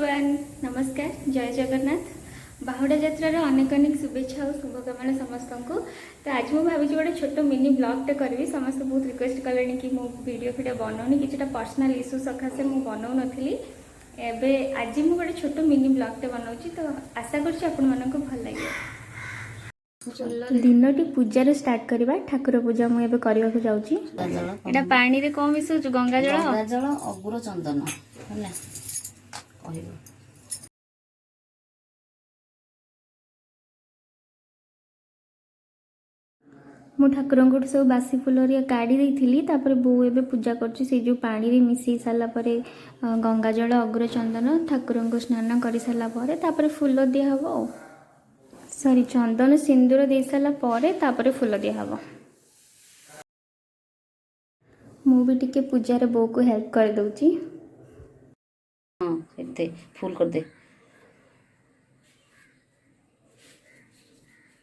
Everyone नमस्कार जय जगन्नाथ बाहुड़ा यात्रार अनेक अनेक शुभेच्छा और शुभकामना समस्त को। तो आज मुझे भावी गोटे छोट मिनी ब्लॉगटे करी समस्त बहुत रिक्वेस्ट कले कि मो वीडियो बनाऊनी कि पर्सनाल इश्यू सकाशे मुझे बनाऊ नी एबे आज मुझे गोटे छोट मिनी ब्लॉगटे बनाऊँ तो आशा कर भल लगे। दिन पूजार स्टार्ट करवा ठाकुर पूजा मुझे करने को जाऊँगी। पानी रे कौन मिसुच गंगा जल अगुर चंदन है मु ठाकुर सब बासी फुल काढ़ी देती बो ए पूजा कर पानी मिसई सारापर गंगा जल अगुर चंदन ठाकुर को स्नान कर सारापर फुल दिहब सॉरी चंदन सिंदूर दे सारापर फुल दिहब। मु भी टिके पूजार बो को हेल्प कर दूची। फुल कर दे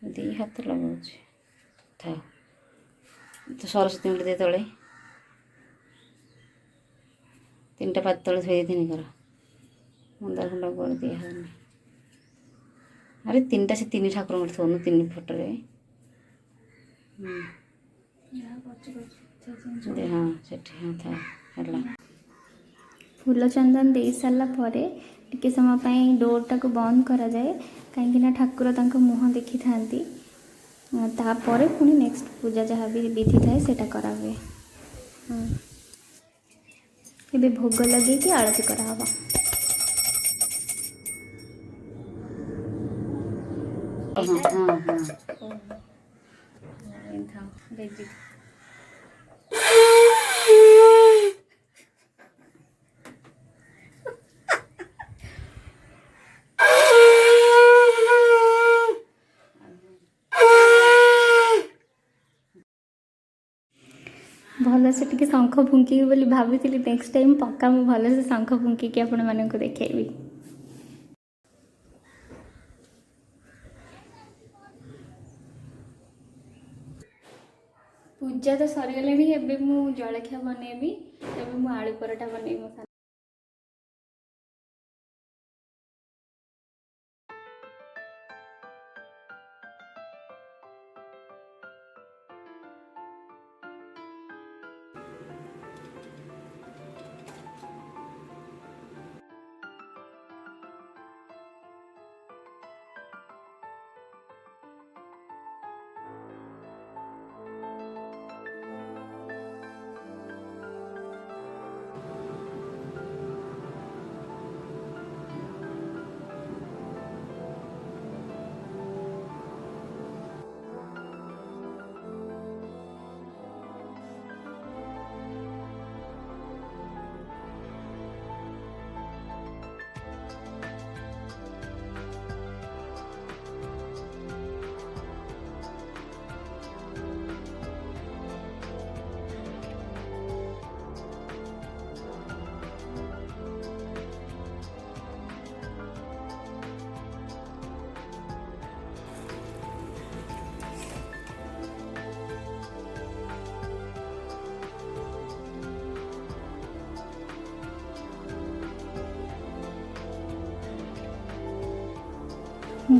दी हाथ लगाऊ था तो सरस्वती मिले दे तले तीन टा पात तले थोड़ी दिन कर मंदार खंडा कर दिया अरे तीन टा से तीन ठाकुर मत थोनु तीन फोटो रे हाँ सेठी हाँ था हला फूल चंदन दे सारा टिके समय डोर टाक बंद करा जाए कहीं ठाकुर मुह देखी था तापर पुणी नेक्स्ट पूजा जहाँ भी विधि थाए सेटा करा हुए। ये भोग लगे कि आरती करा हवा। भल से टी शंख फुंकी बोली भाभी नेक्स्ट टाइम पक्का मु भल से शंख फुंकी आपण मानक देखी। पूजा तो सरीगले एबे मु जलखिया बनैबी एबे मु आलू पराठा बनैबी।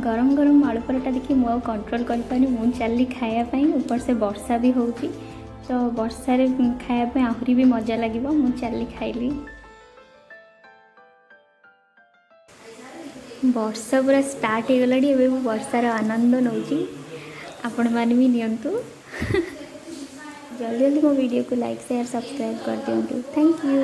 गरम गरम आलू पराठा देखी मुझे कंट्रोल कर पानी मुझे चली खायापी ऊपर से वर्षा भी होती तो वर्षा रे खायापी आहरी भी मजा लगे मुझे चली खाइली। वर्षा पूरा स्टार्ट हो गला वर्षार आनंद नौची आपण मैंने भी नियंतु जल्दी जल्दी मो वीडियो को लाइक शेयर सब्सक्राइब कर दिंतु। Thank you.